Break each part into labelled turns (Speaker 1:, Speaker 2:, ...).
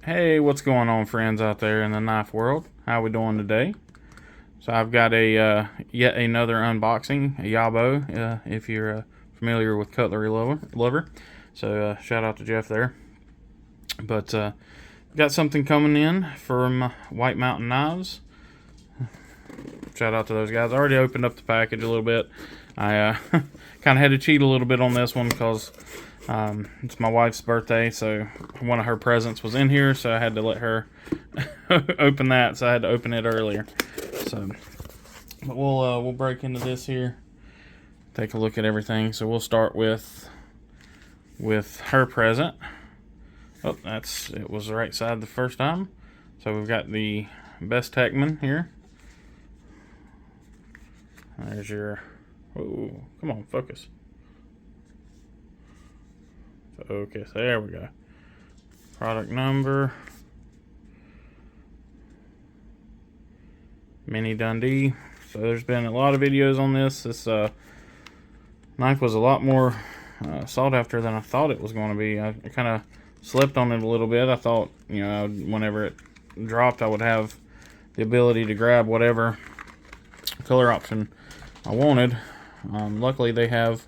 Speaker 1: Hey, what's going on, friends out there in the knife world? How we doing today? So I've got a yet another unboxing, a Yabo, if you're familiar with cutlery lover. So shout out to Jeff there. But got something coming in from White Mountain Knives. Shout out to those guys. I already opened up the package a little bit. I kind of had to cheat a little bit on this one because it's my wife's birthday, so one of her presents was in here, so I had to let her open that, so I had to open it earlier. So, but we'll break into this here, take a look at everything. So we'll start with her present. Oh, it was the right side the first time. So we've got the Bestechman here. There's your, oh, come on, focus. Focus, there we go. Product number. Mini Dundee. So there's been a lot of videos on this. This knife was a lot more sought after than I thought it was going to be. I kind of slept on it a little bit. I thought, you know, whenever it dropped, I would have the ability to grab whatever color option I wanted. Luckily, they have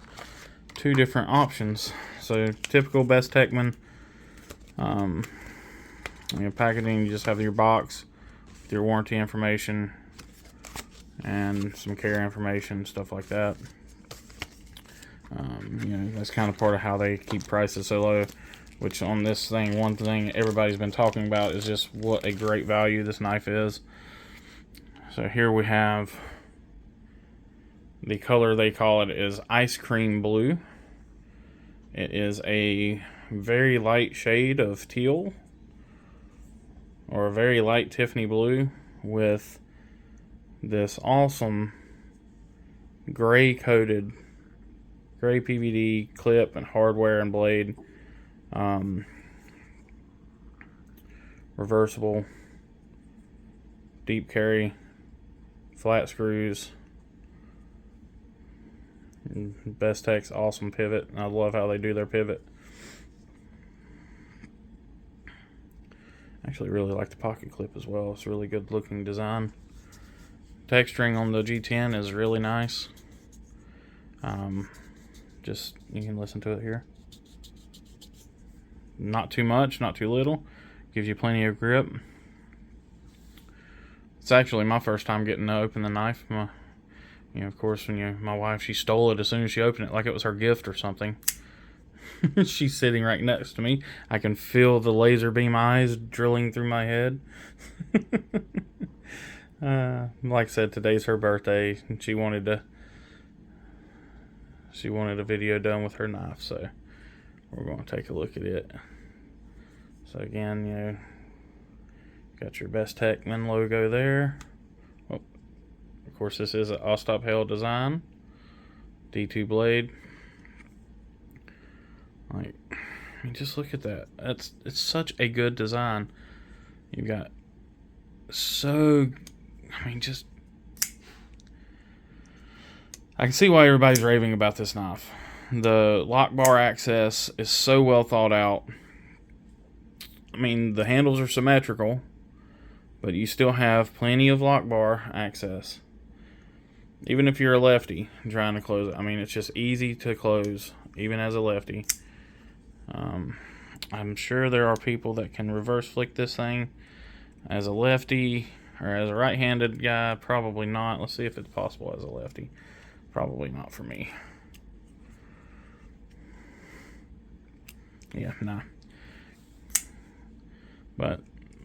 Speaker 1: two different options. So typical Bestechman packaging, you just have your box with your warranty information and some care information, stuff like that. You know, that's kind of part of how they keep prices so low. Which on this thing, one thing everybody's been talking about is just what a great value this knife is. So here we have the color they call it is ice cream blue. It is a very light shade of teal, or a very light Tiffany blue, with this awesome gray coated, gray PVD clip and hardware and blade. Reversible, deep carry, flat screws. Bestech's awesome pivot. I love how they do their pivot. Actually really like the pocket clip as well. It's a really good looking design. Texturing on the G10 is really nice. Just, you can listen to it here. Not too much, not too little. Gives you plenty of grip. It's actually my first time getting to open the knife. You know, of course, my wife, she stole it as soon as she opened it, like it was her gift or something. She's sitting right next to me. I can feel the laser beam eyes drilling through my head. Like I said, today's her birthday, and she wanted a video done with her knife, so we're going to take a look at it. So again, you know, got your Bestechman logo there. Oh, of course, this is an Ostap Hale design, D2 blade. Like, I mean, just look at that. It's such a good design. You've got just, I can see why everybody's raving about this knife. The lock bar access is so well thought out. I mean, the handles are symmetrical, but you still have plenty of lock bar access. Even if you're a lefty trying to close it, I mean, it's just easy to close, even as a lefty. I'm sure there are people that can reverse flick this thing as a lefty, or as a right-handed guy. Probably not. Let's see if it's possible as a lefty. Probably not for me. Yeah, nah. But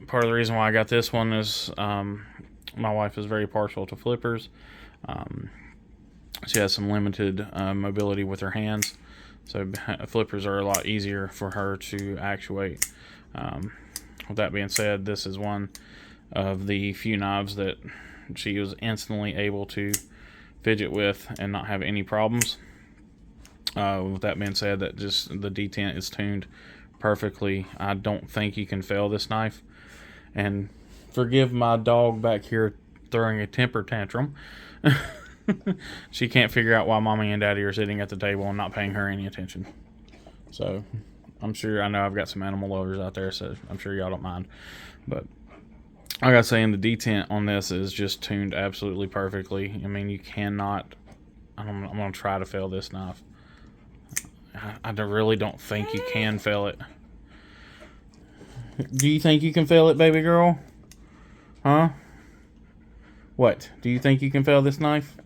Speaker 1: part of the reason why I got this one is my wife is very partial to flippers. She has some limited mobility with her hands, so flippers are a lot easier for her to actuate. With that being said, this is one of the few knives that she was instantly able to fidget with and not have any problems. With that being said, that just the detent is tuned perfectly. I don't think you can fail this knife. And forgive my dog back here throwing a temper tantrum. She can't figure out why mommy and daddy are sitting at the table and not paying her any attention. So I'm sure, I know I've got some animal lovers out there, so I'm sure y'all don't mind. But I gotta say, the detent on this is just tuned absolutely perfectly. I mean, you cannot. I'm gonna try to fail this knife. I really don't think you can fail it. Do you think you can fail it, baby girl? Huh? What? Do you think you can fail this knife?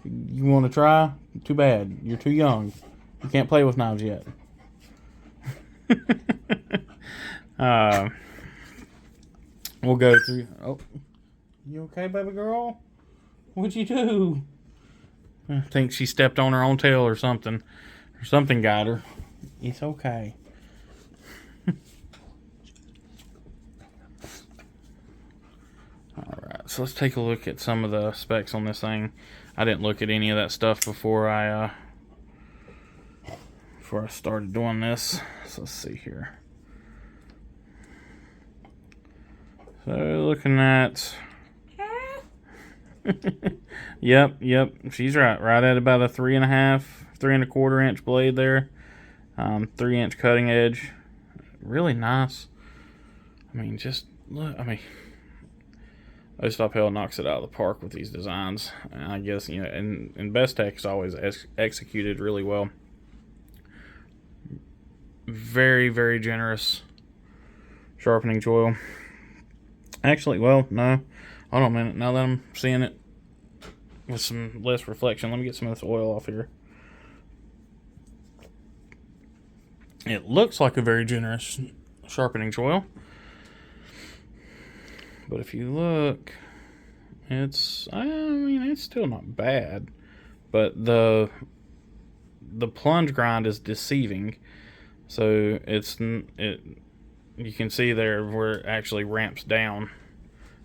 Speaker 1: You want to try? Too bad. You're too young. You can't play with knives yet. We'll go through. Oh, you okay, baby girl? What'd you do? I think she stepped on her own tail or something. Or something got her. It's okay. Alright, so let's take a look at some of the specs on this thing. I didn't look at any of that stuff before I started doing this. So let's see here. So looking at yep, she's right at about a 3.25 inch blade there. 3-inch cutting edge. Really nice. I mean, just look, Ostop Hill knocks it out of the park with these designs. And I guess, and Bestech is always executed really well. Very, very generous sharpening choil. Actually, well, no. Hold on a minute. Now that I'm seeing it with some less reflection, let me get some of this oil off here. It looks like a very generous sharpening choil. But if you look, it's still not bad. But the plunge grind is deceiving. So you can see there where it actually ramps down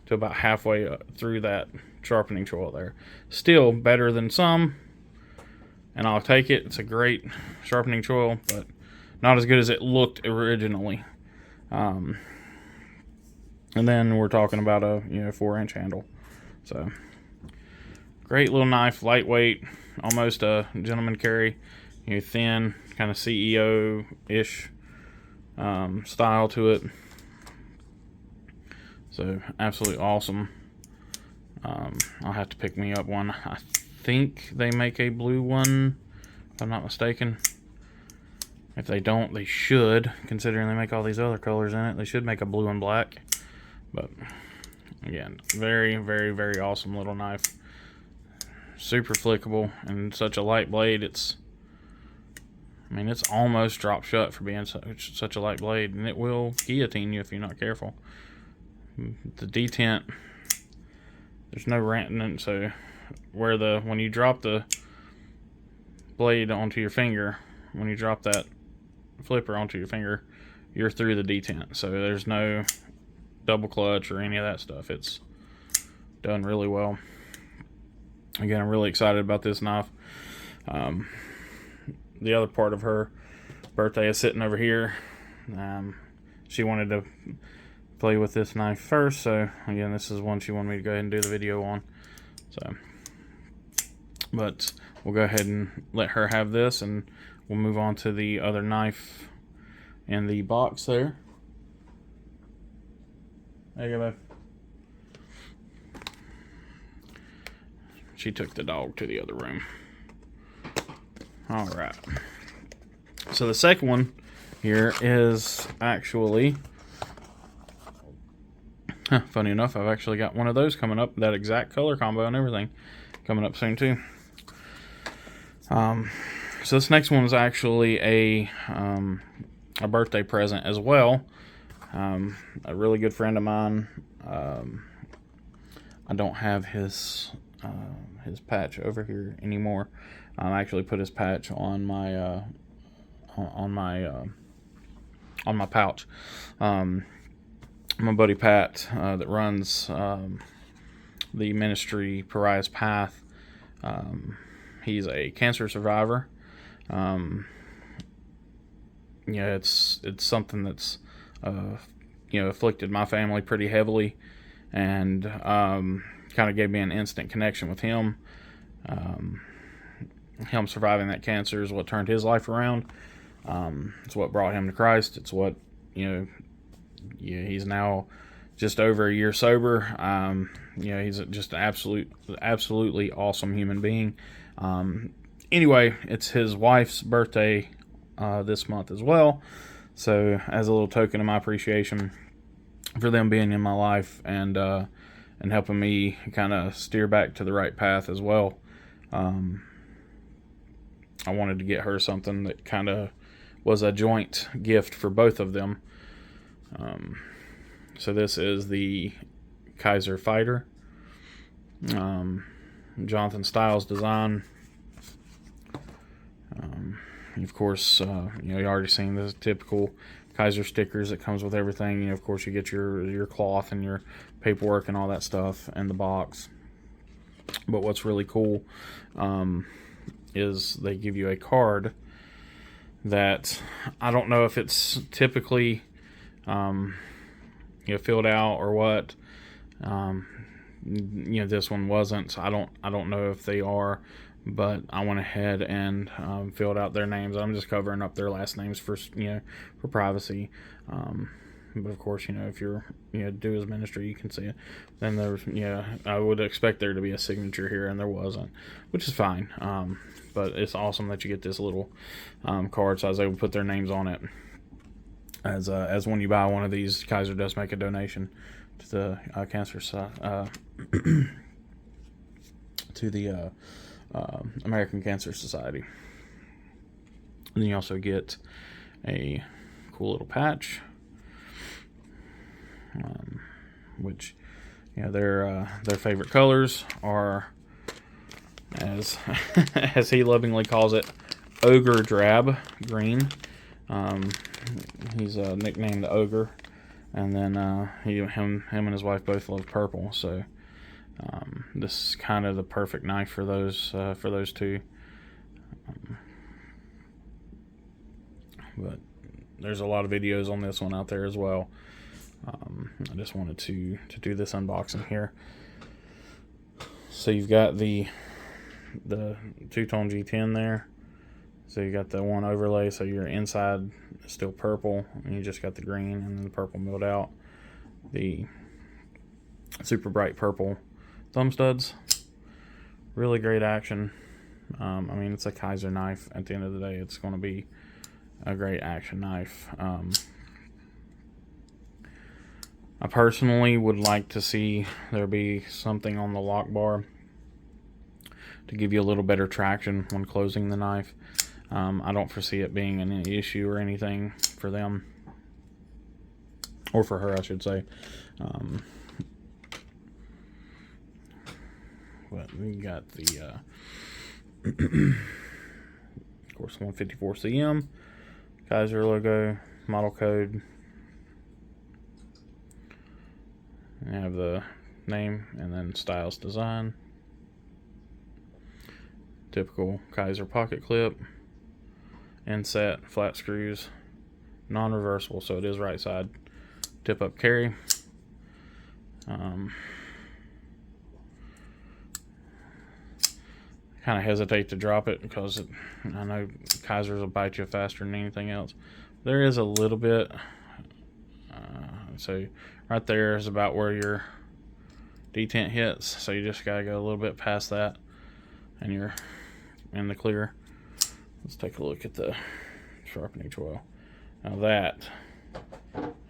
Speaker 1: to about halfway through that sharpening choil there. Still better than some, and I'll take it. It's a great sharpening choil, but not as good as it looked originally. And then we're talking about a 4-inch handle. So great little knife, lightweight, almost a gentleman carry. Thin, kind of CEO-ish style to it. So absolutely awesome. I'll have to pick me up one. I think they make a blue one, if I'm not mistaken. If they don't, they should, considering they make all these other colors in it. They should make a blue and black. But again, very, very, very awesome little knife. Super flickable and such a light blade. It's almost drop shut for being such a light blade, and it will guillotine you if you're not careful. The detent, there's no ranting, so when you drop the blade onto your finger, when you drop that flipper onto your finger, you're through the detent. So there's no double clutch or any of that stuff. It's done really well. Again, I'm really excited about this knife. The other part of her birthday is sitting over here. She wanted to play with this knife first, so again, this is one she wanted me to go ahead and do the video on. So, but we'll go ahead and let her have this, and we'll move on to the other knife in the box there. There you go, babe. She took the dog to the other room. Alright. So the second one here is actually... funny enough, I've actually got one of those coming up. That exact color combo and everything coming up soon too. So this next one is actually a birthday present as well. A really good friend of mine. I don't have his patch over here anymore. I actually put his patch on my pouch. My buddy Pat, that runs the ministry Pariah's Path. He's a cancer survivor. It's something that's afflicted my family pretty heavily, and kind of gave me an instant connection with him. Him surviving that cancer is what turned his life around. It's what brought him to Christ. It's what, he's now just over a year sober. He's just an absolutely awesome human being. Anyway, it's his wife's birthday this month as well. So as a little token of my appreciation for them being in my life and helping me kind of steer back to the right path as well, I wanted to get her something that kind of was a joint gift for both of them. So this is the Kizer Fighter. Jonathan Styles design. Of course, you already seen the typical Kizer stickers that comes with everything. Of course, you get your cloth and your paperwork and all that stuff in the box. But what's really cool is they give you a card that I don't know if it's typically filled out or what. This one wasn't. So I don't know if they are. But I went ahead and filled out their names. I'm just covering up their last names for privacy. But of course, if you're do his ministry, you can see it. Then there's I would expect there to be a signature here, and there wasn't, which is fine. But it's awesome that you get this little card, so I was able to put their names on it. As when you buy one of these, Kizer does make a donation to the cancer to the American Cancer Society. And then you also get a cool little patch, which their favorite colors are, as as he lovingly calls it, ogre drab green. He's nicknamed the Ogre, and then him and his wife both love purple, so this is kind of the perfect knife for those two. But there's a lot of videos on this one out there as well. I just wanted to do this unboxing here. So you've got the two-tone G10 there. So you got the one overlay, so your inside is still purple, and you just got the green and then the purple milled out. The super bright purple thumb studs, really great action. It's a Kizer knife. At the end of the day, it's going to be a great action knife. I personally would like to see there be something on the lock bar to give you a little better traction when closing the knife. I don't foresee it being an issue or anything for them, or for her, I should say. But we got the of course 154 CM Kizer logo, model code. We have the name and then Styles design. Typical Kizer pocket clip. Inset, flat screws, non-reversible, so it is right side tip up carry. Kind of hesitate to drop it because I know Kizers will bite you faster than anything else. There is a little bit, so right there is about where your detent hits, so you just gotta go a little bit past that and you're in the clear. Let's take a look at the sharpening choil. Now that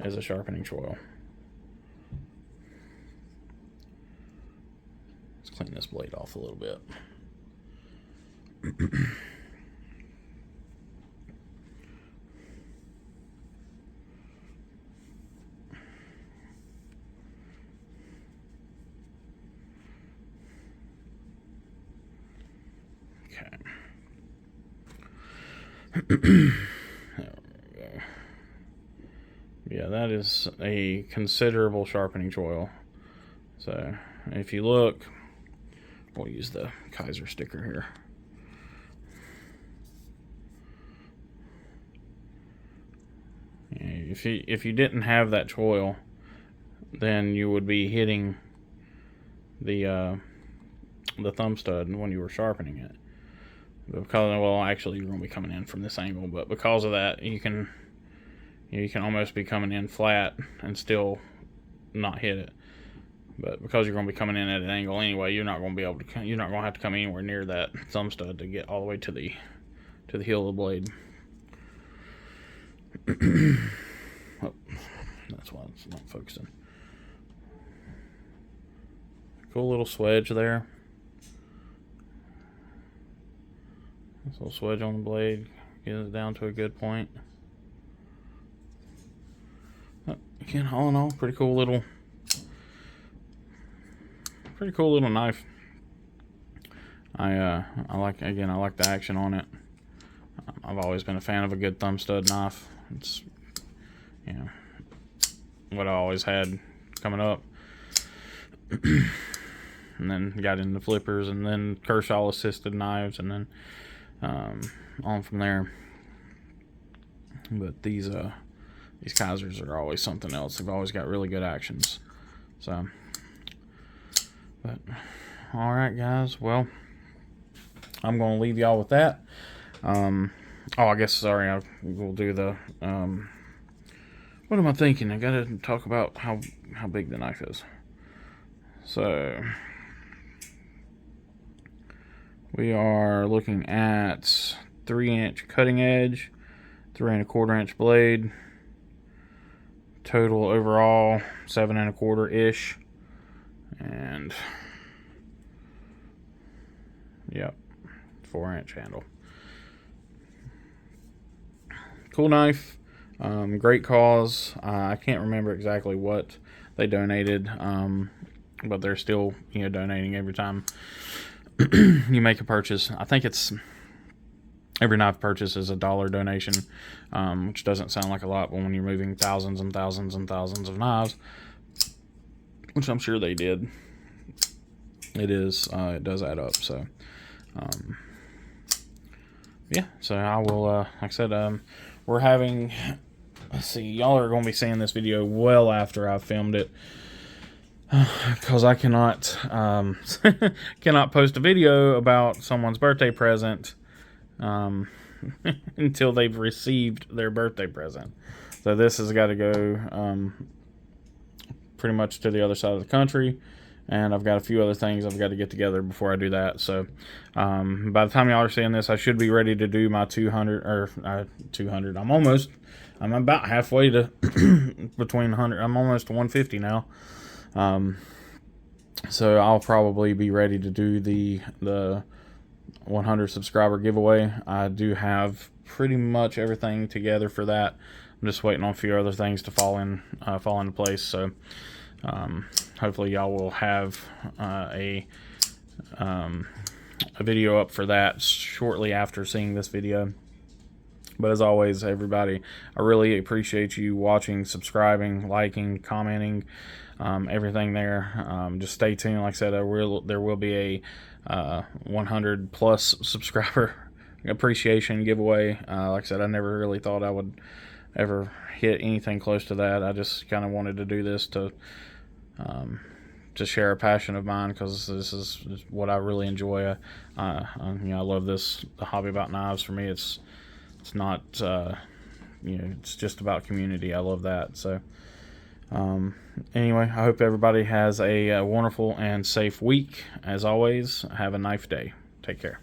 Speaker 1: is a sharpening choil. Let's clean this blade off a little bit. Okay. There we go. Yeah, that is a considerable sharpening choil. So if you look, we'll use the Kizer sticker here. If you didn't have that choil, then you would be hitting the thumb stud when you were sharpening it. Because, well, actually, you're going to be coming in from this angle, but because of that, you can almost be coming in flat and still not hit it. But because you're going to be coming in at an angle anyway, you're not going to be able to. You're not going to have to come anywhere near that thumb stud to get all the way to the heel of the blade. Oh, that's why it's not focusing. Cool little swedge there. This little swedge on the blade gets it down to a good point. Again, all in all, pretty cool little knife. I like the action on it. I've always been a fan of a good thumb stud knife. It's, you know, what I always had coming up. And then got into flippers, and then Kershaw assisted knives, and then on from there. But these Kizers are always something else. They've always got really good actions. So, but all right, guys. Well, I'm going to leave y'all with that. I guess, sorry, we'll do the, what am I thinking? I got to talk about how big the knife is. So, we are looking at 3-inch cutting edge, 3 1/4 inch blade, total overall 7 1/4 ish, and yep, 4-inch handle. Cool knife, great cause. I can't remember exactly what they donated, but they're still, donating every time you make a purchase. I think it's every knife purchase is $1 donation, which doesn't sound like a lot, but when you're moving thousands and thousands and thousands of knives, which I'm sure they did, it does add up. So, yeah. So I will, like I said, we're having. Let's see, y'all are going to be seeing this video well after I've filmed it. Because I cannot cannot post a video about someone's birthday present until they've received their birthday present. So this has got to go pretty much to the other side of the country, and I've got a few other things I've got to get together before I do that. So by the time y'all are seeing this, I should be ready to do my 200. I'm about halfway to between 100. I'm almost to 150 now. So I'll probably be ready to do the 100 subscriber giveaway. I do have pretty much everything together for that. I'm just waiting on a few other things to fall into place. So hopefully y'all will have a video up for that shortly after seeing this video. But as always, everybody, I really appreciate you watching, subscribing, liking, commenting, everything there. Just stay tuned. Like I said, there will be a 100 plus subscriber appreciation giveaway. Like I said, I never really thought I would ever hit anything close to that. I just kind of wanted to do this to share a passion of mine, because this is what I really enjoy. I love this. The hobby about knives, for me, it's not, it's just about community. I love that. So, anyway, I hope everybody has a wonderful and safe week. As always, have a knife day. Take care.